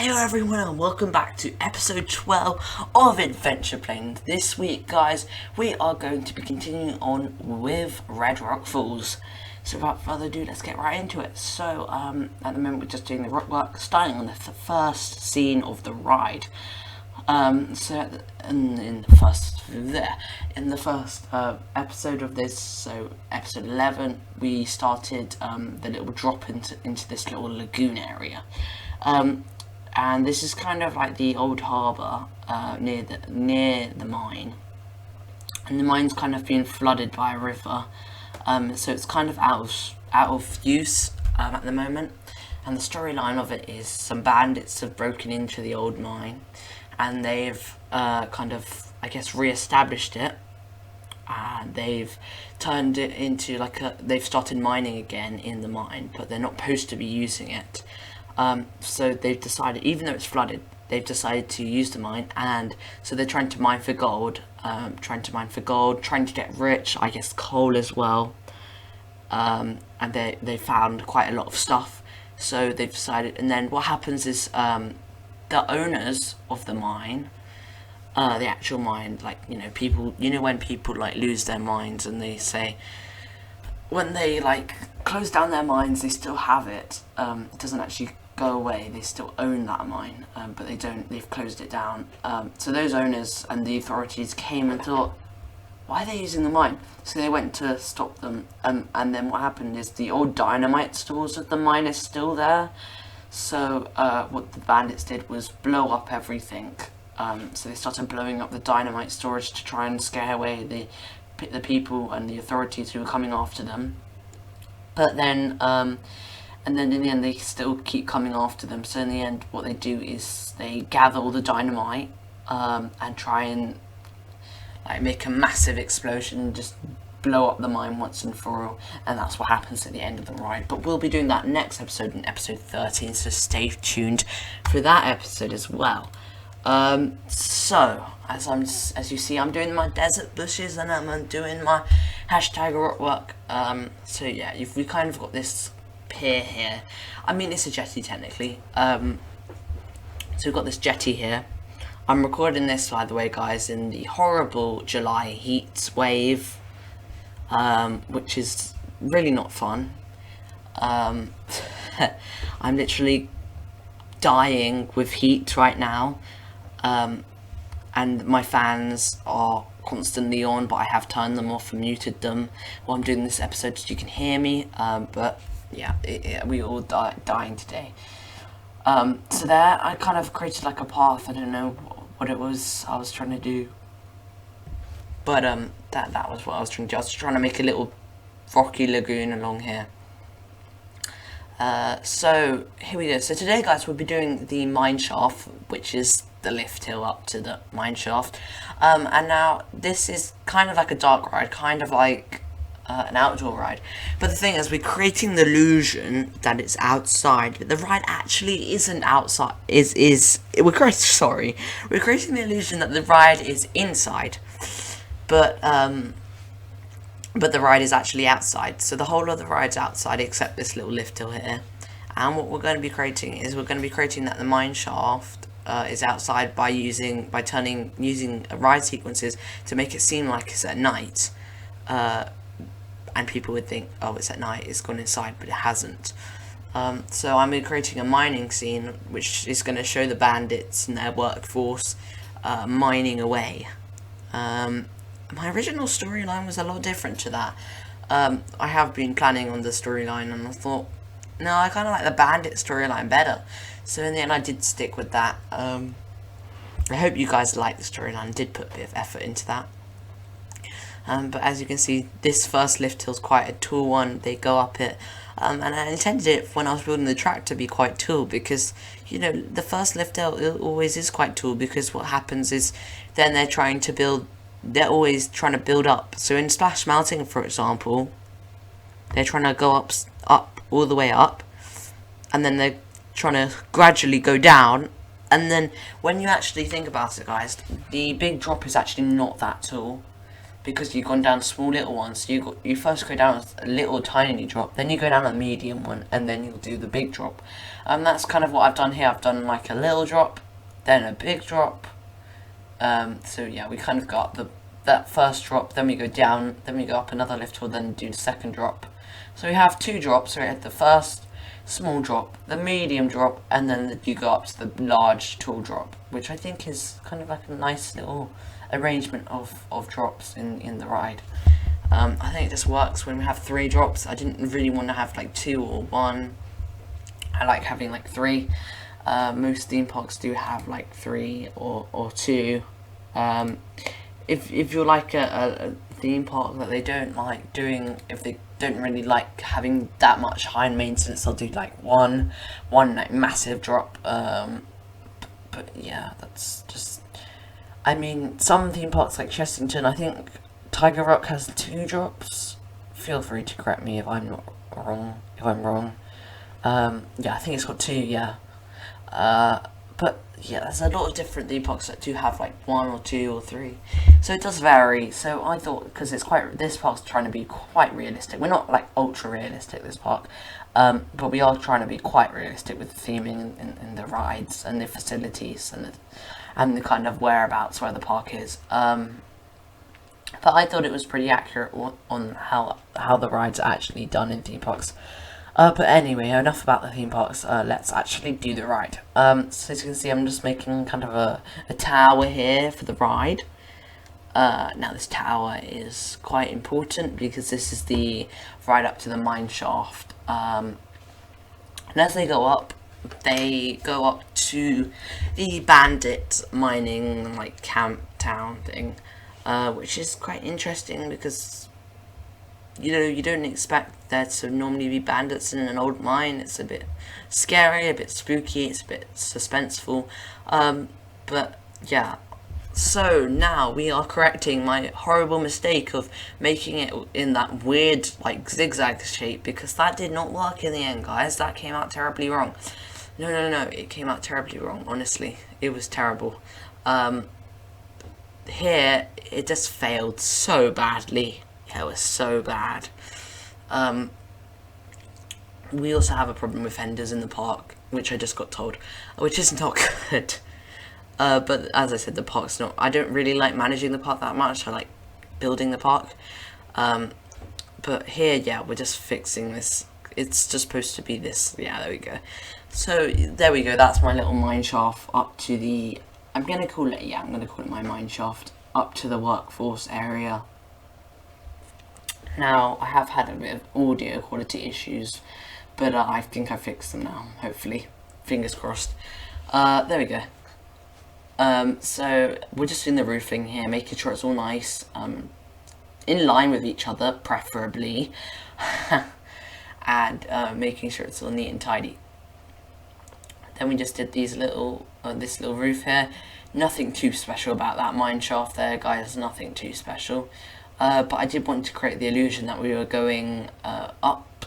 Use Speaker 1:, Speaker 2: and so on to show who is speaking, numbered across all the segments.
Speaker 1: Hello everyone and welcome back to episode 12 of Adventure Planes. This week guys, we are going to be continuing on with Red Rock Falls. So without further ado, let's get right into it. So at the moment we're just doing the rock work, starting on the first scene of the ride. In the first episode of this, so episode 11, we started the little drop into this little lagoon area. And this is kind of like the old harbour near the mine, and the mine's kind of been flooded by a river, so it's kind of out of use at the moment. And the storyline of it is some bandits have broken into the old mine, and they've kind of, I guess, re-established it. They've turned it into they've started mining again in the mine, but they're not supposed to be using it. So they've decided, even though it's flooded, they've decided to use the mine, and so they're trying to mine for gold, trying to get rich, I guess coal as well, and they found quite a lot of stuff, so they've decided. And then what happens is the owners of the mine, the actual mine, people, when people lose their mines, and they say when they close down their mines, they still have it. It doesn't actually go away. They still own that mine, but they've closed it down. So those owners and the authorities came and thought, why are they using the mine? So they went to stop them, and then what happened is the old dynamite stores of the mine is still there. So what the bandits did was blow up everything. So they started blowing up the dynamite storage to try and scare away the people and the authorities who were coming after them. But then and then in the end they still keep coming after them. So in the end what they do is they gather all the dynamite and try and make a massive explosion and just blow up the mine once and for all. And that's what happens at the end of the ride. But we'll be doing that next episode, in episode 13, so stay tuned for that episode as well. So as you see, I'm doing my desert bushes and I'm doing my hashtag rock work. So yeah, we kind of got this pier here. I mean, it's a jetty technically. So we've got this jetty here. I'm recording this, by the way, guys, in the horrible July heat wave, which is really not fun. I'm literally dying with heat right now. And my fans are constantly on, but I have turned them off and muted them while I'm doing this episode so you can hear me. But yeah, we all dying today. So there, I kind of created a path. I don't know what it was I was trying to do, but that was what I was trying to do. I was trying to make a little rocky lagoon along here. So here we go. So today, guys, we'll be doing the mine shaft, which is the lift hill up to the mine shaft. And now this is kind of like a dark ride, kind of like an outdoor ride. But the thing is, we're creating the illusion that it's outside, but the ride actually isn't outside. We're creating the illusion that the ride is inside, but the ride is actually outside. So the whole of the ride's outside except this little lift hill here. And what we're going to be creating is that the mine shaft is outside by using ride sequences to make it seem like it's at night. And people would think, oh, it's at night, it's gone inside, but it hasn't. So I'm creating a mining scene which is going to show the bandits and their workforce mining away. My original storyline was a lot different to that. I have been planning on the storyline, and I thought, no, I kind of like the bandit storyline better. So in the end I did stick with that. I hope you guys like the storyline. I did put a bit of effort into that. But as you can see, this first lift hill is quite a tall one. They go up it. And I intended it, when I was building the track, to be quite tall, because, the first lift hill always is quite tall, because what happens is then they're always trying to build up. So in Splash Mountain, for example, they're trying to go up all the way up, and then they're trying to gradually go down. And then when you actually think about it, guys, the big drop is actually not that tall. because you've gone down small little ones. So you first go down a little tiny drop, then you go down a medium one, and then you'll do the big drop. That's kind of what I've done here. I've done like a little drop, then a big drop. So yeah, we kind of got that first drop, then we go down, then we go up another lift, or then do the second drop. So we have 2 drops. So we had the first small drop, the medium drop, and then you go up to the large tall drop, which I think is kind of like a nice little arrangement of drops in the ride. I think it just works when we have 3 drops. I didn't really want to have like 2 or 1. I like having like 3. Most theme parks do have like 3 or 2. If you're like a theme park that they don't like doing, if they don't really like having that much high maintenance, they'll do like one like massive drop. But yeah, that's just, I mean, some theme parks like Chessington, I think Tiger Rock has 2 drops. Feel free to correct me if I'm not wrong. If I'm wrong, yeah, I think it's got 2. Yeah, but yeah, there's a lot of different theme parks that do have like 1 or 2 or 3, so it does vary. So I thought, because this park's trying to be quite realistic. We're not like ultra realistic, this park, but we are trying to be quite realistic with the theming and the rides and the facilities and the kind of whereabouts where the park is. But I thought it was pretty accurate on how the rides are actually done in theme parks. But anyway, enough about the theme parks. Let's actually do the ride. So as you can see, I'm just making kind of a tower here for the ride. Now this tower is quite important because this is the ride up to the mine shaft. And as they go up to the Bandit Mining like camp town thing, which is quite interesting because, you know, you don't expect there to normally be bandits in an old mine. It's a bit scary, a bit spooky, it's a bit suspenseful. But yeah, so now we are correcting my horrible mistake of making it in that weird like zigzag shape, because that did not work in the end, guys. That came out terribly wrong. No, it came out terribly wrong, honestly. It was terrible. Here, it just failed so badly. Yeah, it was so bad. We also have a problem with fenders in the park, which I just got told, which is not good. But as I said, the park's not, I don't really like managing the park that much. I like building the park. But here, yeah, we're just fixing this. It's just supposed to be this. Yeah, there we go. So there we go. That's my little mine shaft up to the, I'm going to call it my mine shaft up to the workforce area. Now, I have had a bit of audio quality issues, but I think I fixed them now, hopefully. Fingers crossed. There we go. So, we're just doing the roofing here, making sure it's all nice, in line with each other, preferably, and making sure it's all neat and tidy. Then we just did these little, this little roof here. Nothing too special about that mine shaft there, guys, nothing too special. But I did want to create the illusion that we were going up.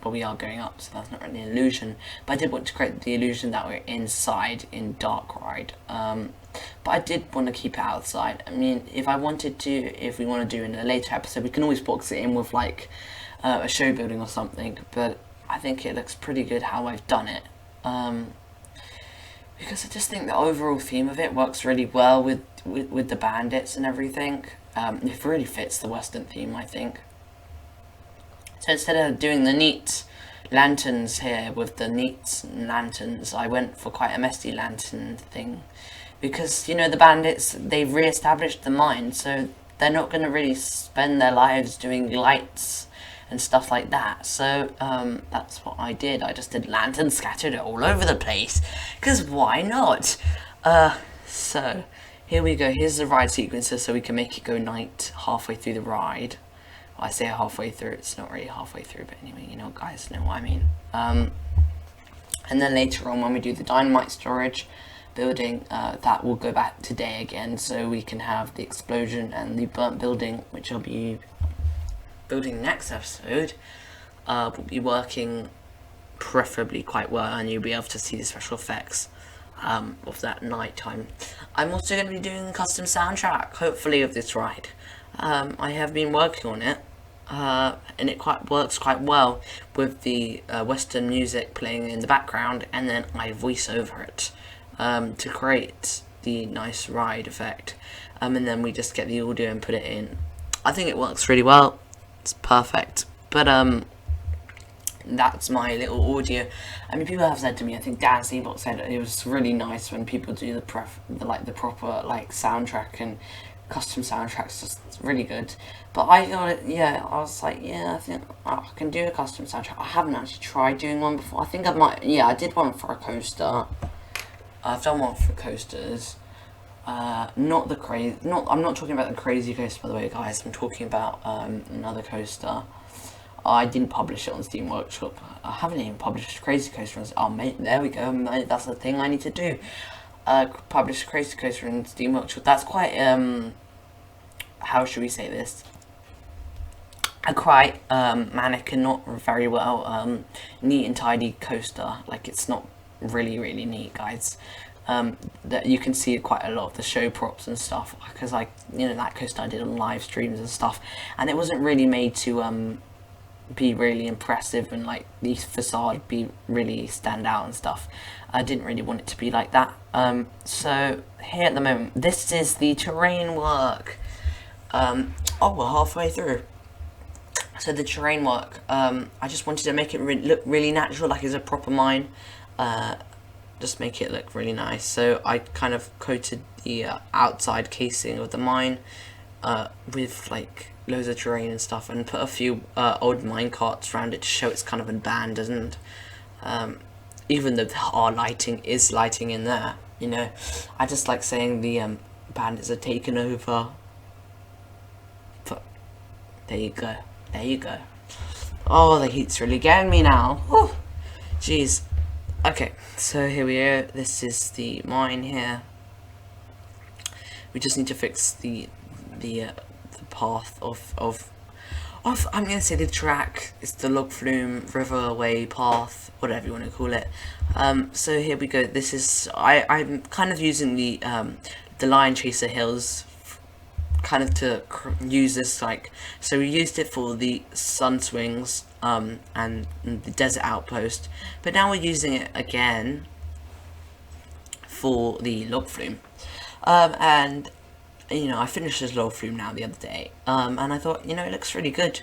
Speaker 1: Well, we are going up, so that's not really an illusion. But I did want to create the illusion that we're inside in Dark Ride. But I did want to keep it outside. I mean, if we want to do in a later episode, we can always box it in with like a show building or something. But I think it looks pretty good how I've done it. Because I just think the overall theme of it works really well with the bandits and everything. It really fits the Western theme, I think. So instead of doing the neat lanterns here with the neat lanterns, I went for quite a messy lantern thing. Because, you know, the bandits, they've re-established the mine, so they're not going to really spend their lives doing lights and stuff like that. So that's what I did. I just did lanterns scattered all over the place, because why not? So here we go. Here's the ride sequencer, so we can make it go night halfway through the ride. Well, I say halfway through, it's not really halfway through, but anyway, you know, guys know what I mean. And then later on, when we do the dynamite storage building, that will go back to day again, so we can have the explosion and the burnt building, which I'll be building next episode. Will be working preferably quite well, and you'll be able to see the special effects. of that night time. I'm also going to be doing a custom soundtrack, hopefully, of this ride. I have been working on it, and it works quite well with the Western music playing in the background, and then I voice over it to create the nice ride effect, and then we just get the audio and put it in. I think it works really well. It's perfect, but that's my little audio. I mean, people have said to me, I think Dan Seabot said it was really nice when people do the proper like soundtrack and custom soundtracks, just really good. But I got it, yeah, I was like, yeah, I think I can do a custom soundtrack. I haven't actually tried doing one before. I think I might, yeah, I did one for a coaster. I've done one for coasters. Not the crazy, I'm not talking about the crazy coaster, by the way, guys. I'm talking about another coaster. I didn't publish it on Steam Workshop. I haven't even published Crazy Coaster. Oh, mate, there we go. Mate, that's the thing I need to do. Publish Crazy Coaster in Steam Workshop. That's quite, how should we say this? A quite manic and not very well neat and tidy coaster. Like, it's not really, really neat, guys. That you can see quite a lot of the show props and stuff. Because, like, you know, that coaster I did on live streams and stuff. And it wasn't really made to, be really impressive and like the facade be really stand out and stuff. I didn't really want it to be like that. So here at the moment, this is the terrain work. Oh, we're halfway through. So the terrain work, I just wanted to make it look really natural, like it's a proper mine. Just make it look really nice. So I kind of coated the outside casing of the mine with like loads of terrain and stuff, and put a few old mine carts around it to show it's kind of abandoned. Even though our lighting is lighting in there, you know, I just like saying the bandits are taken over. But there you go, there you go. Oh, the heat's really getting me now. Whew. Jeez. Okay, so here we are. This is the mine here. We just need to fix the path of I'm gonna say the track. It's the log flume riverway path, whatever you want to call it. So here we go. This is I'm kind of using the Lion Chaser Hills kind of to use this, like, so we used it for the sun swings and the desert outpost, but now we're using it again for the log flume. And you know, I finished this log flume now the other day, and I thought, you know, it looks really good.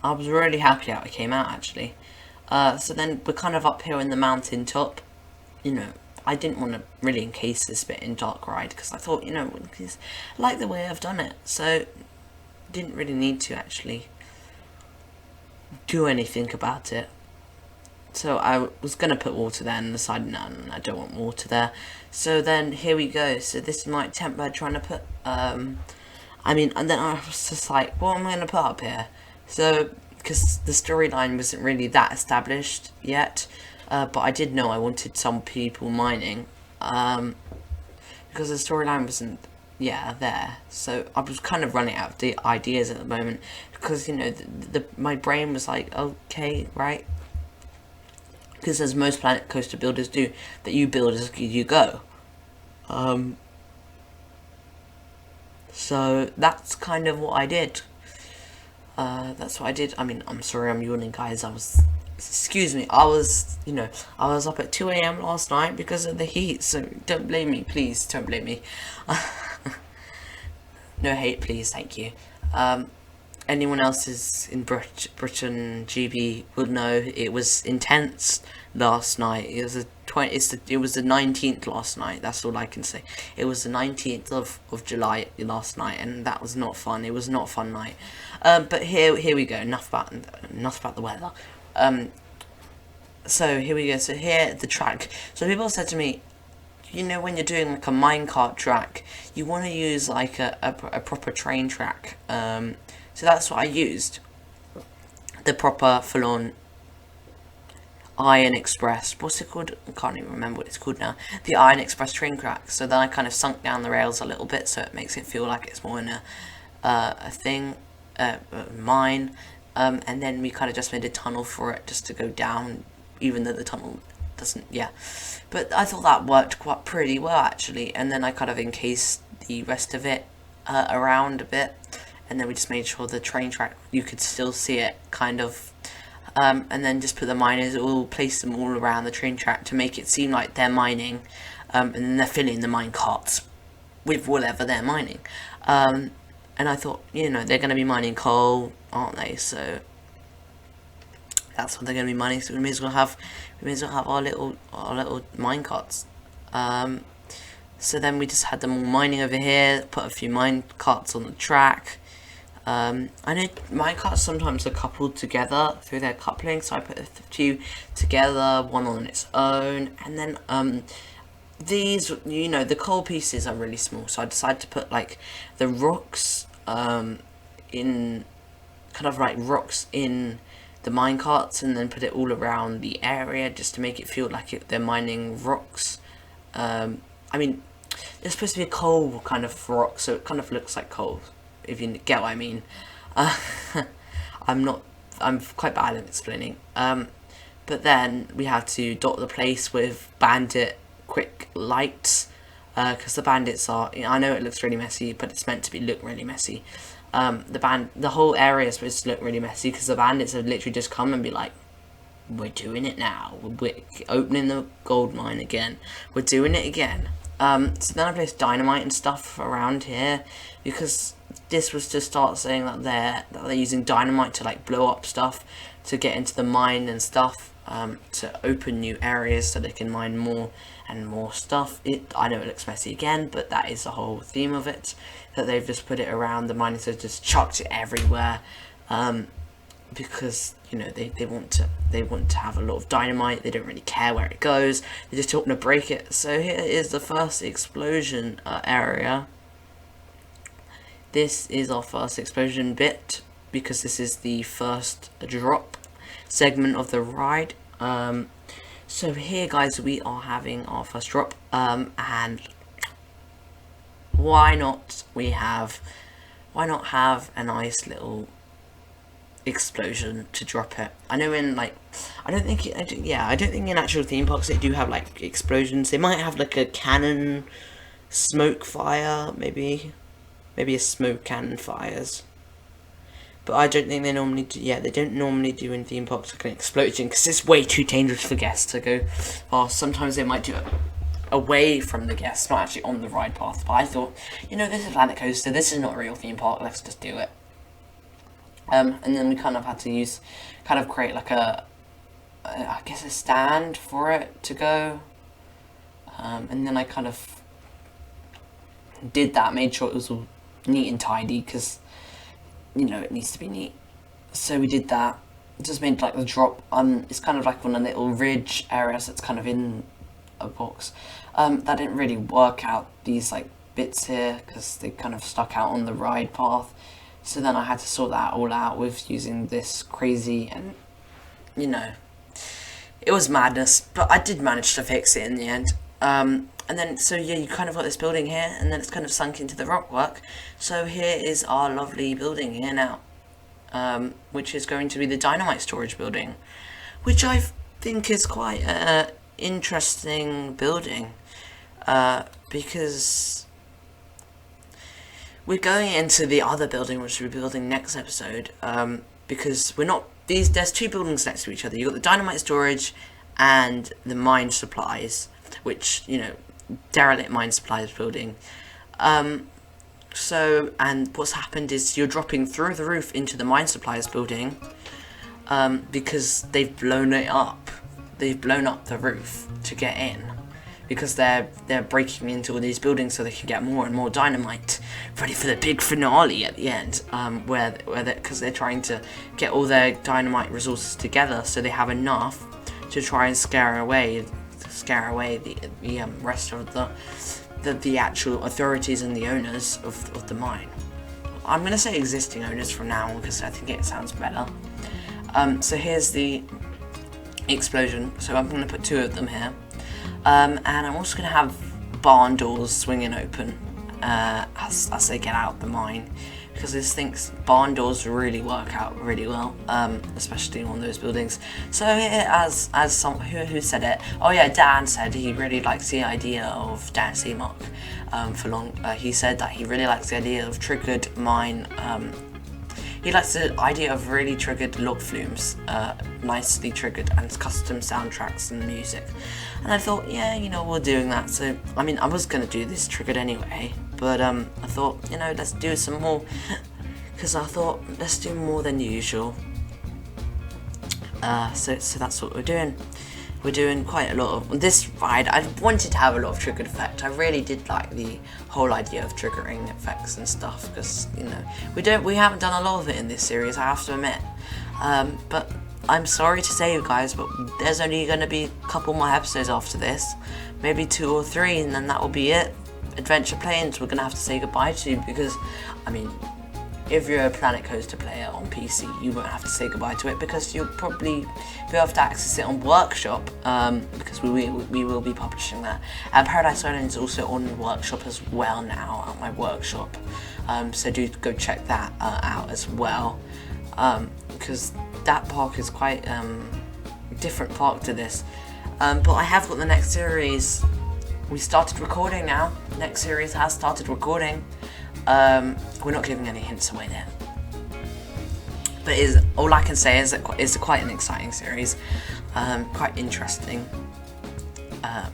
Speaker 1: I was really happy how it came out, actually. So then we're kind of up here in the mountain top. You know, I didn't want to really encase this bit in dark ride because I thought, you know, I like the way I've done it, so didn't really need to actually do anything about it. So I was going to put water there and decided, no, I don't want water there. So then here we go. So this is my tent bed trying to put, and then I was just like, what am I going to put up here? So, because the storyline wasn't really that established yet, but I did know I wanted some people mining, because the storyline wasn't, there. So I was kind of running out of the ideas at the moment, because, you know, my brain was like, okay, right? Because as most Planet Coaster builders do, that you build as you go. So that's kind of what I did. That's what I did. I mean, I'm sorry I'm yawning, guys. Excuse me, I was up at 2 AM last night because of the heat, so don't blame me, please, don't blame me. No hate, please, thank you. Anyone else is in Britain, GB, would know it was intense last night. It was it was the 19th last night. That's all I can say. It was the 19th of July last night, and that was not fun. It was not a fun night. But here we go. Enough about the weather. So here we go. So here the track. So people said to me, you know, when you're doing like a minecart track, you want to use like a proper train track. So that's what I used. The proper full-on Iron Express. What's it called? I can't even remember what it's called now. The Iron Express train track. So then I kind of sunk down the rails a little bit, so it makes it feel like it's more in a mine. And then we kind of just made a tunnel for it just to go down, even though the tunnel doesn't, yeah. But I thought that worked quite pretty well actually, and then I kind of encased the rest of it around a bit, and then we just made sure the train track, you could still see it kind of, and then just put the miners, all place them all around the train track to make it seem like they're mining, and then they're filling the mine carts with whatever they're mining. And I thought, you know, they're going to be mining coal, aren't they? So that's what they're going to be mining. So we may as well have our little mine carts. So then we just had them all mining over here. Put a few mine carts on the track. I know mine carts sometimes are coupled together through their coupling, so I put a few together, one on its own, and then these, you know, the coal pieces are really small, so I decided to put like the rocks in kind of like rocks in the mine carts, and then put it all around the area just to make it feel like they're mining rocks. I mean, it's supposed to be a coal kind of rock, so it kind of looks like coal, if you get what I mean. I'm quite bad at explaining. But then we had to dot the place with Bandit quick lights, because the bandits are, I know it looks really messy, but it's meant to look really messy. The whole area is supposed to look really messy because the bandits have literally just come and be like, we're doing it now, we're opening the gold mine again, we're doing it again. So then I placed dynamite and stuff around here, because this was to start saying that they're using dynamite to like blow up stuff to get into the mine and stuff, to open new areas so they can mine more and more stuff. I know it looks messy again, but that is the whole theme of it, that they've just put it around. The miners have just chucked it everywhere, because, you know, they want to have a lot of dynamite. They don't really care where it goes, they just want to break it. So here is the first explosion area. This is our first explosion bit, because this is the first drop segment of the ride. So here, guys, we are having our first drop, and why not have a nice little explosion to drop it. I know in like, I don't think in actual theme parks they do have like explosions. They might have like a cannon smoke fire, maybe a smoke cannon fires. But I don't think they normally do. Yeah, they don't normally do in theme parks like an explosion, because it's way too dangerous for guests to go past. Sometimes they might do it away from the guests, not actually on the ride path. But I thought, you know, this is Planet Coaster, this is not a real theme park, let's just do it. And then we kind of had to create like I guess a stand for it to go. And then I kind of did that, made sure it was all neat and tidy, because, you know, it needs to be neat. So we did that, just made like the drop, it's kind of like on a little ridge area, so it's kind of in a box. That didn't really work out, these like bits here, because they kind of stuck out on the ride path. So then I had to sort that all out with using this crazy, and, you know, it was madness, but I did manage to fix it in the end. And then, so yeah, you kind of got this building here, and then it's kind of sunk into the rockwork. So here is our lovely building here now, which is going to be the dynamite storage building, which I think is quite an interesting building, because we're going into the other building, which we're building next episode, because there's two buildings next to each other. You've got the dynamite storage and the mine supplies, which, you know, derelict mine supplies building. So, and what's happened is you're dropping through the roof into the mine supplies building, because they've blown it up. They've blown up the roof to get in, because they're breaking into all these buildings so they can get more and more dynamite, ready for the big finale at the end, because they're trying to get all their dynamite resources together so they have enough to try and scare away the rest of the actual authorities and the owners of the mine. I'm going to say existing owners from now on, because I think it sounds better. So here's the explosion. So I'm going to put two of them here. And I'm also going to have barn doors swinging open as they get out the mine, because this thinks barn doors really work out really well, especially on those buildings. So here, as some who said it? Oh yeah, Dan said he really likes the idea of Dan Seamark. For long, he said that he really likes the idea of triggered mine. He likes the idea of really triggered log flumes, nicely triggered, and custom soundtracks and music. And I thought, yeah, you know, we're doing that. So I mean, I was gonna do this triggered anyway, but I thought, you know, let's do some more, because I thought let's do more than usual. So that's what we're doing. We're doing quite a lot of this ride. I wanted to have a lot of triggered effect. I really did like the whole idea of triggering effects and stuff, because you know we haven't done a lot of it in this series, I have to admit. But I'm sorry to say, you guys, but there's only going to be a couple more episodes after this, maybe 2 or 3, and then that will be it. Adventure Planes we're going to have to say goodbye to, because I mean, if you're a Planet Coaster player on PC, you won't have to say goodbye to it, because you'll probably be able to access it on Workshop, because we will be publishing that. And Paradise Island is also on Workshop as well now, at my Workshop. So do go check that out as well, because that park is quite different park to this. But I have got the next series. We started recording now. Next series has started recording. We're not giving any hints away there, but all I can say is that it's quite an exciting series, quite interesting,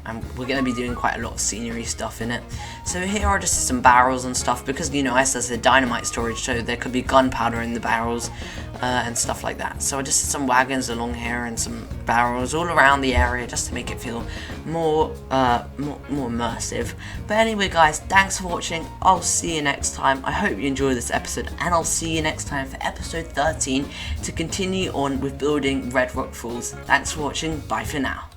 Speaker 1: and we're going to be doing quite a lot of scenery stuff in it. So here are just some barrels and stuff, because you know, as there's a dynamite storage, so there could be gunpowder in the barrels and stuff like that. So I just did some wagons along here and some barrels all around the area, just to make it feel more immersive. But anyway, guys, thanks for watching. I'll see you next time. I hope you enjoyed this episode, and I'll see you next time for episode 13 to continue on with building Red Rock Falls. Thanks for watching. Bye for now.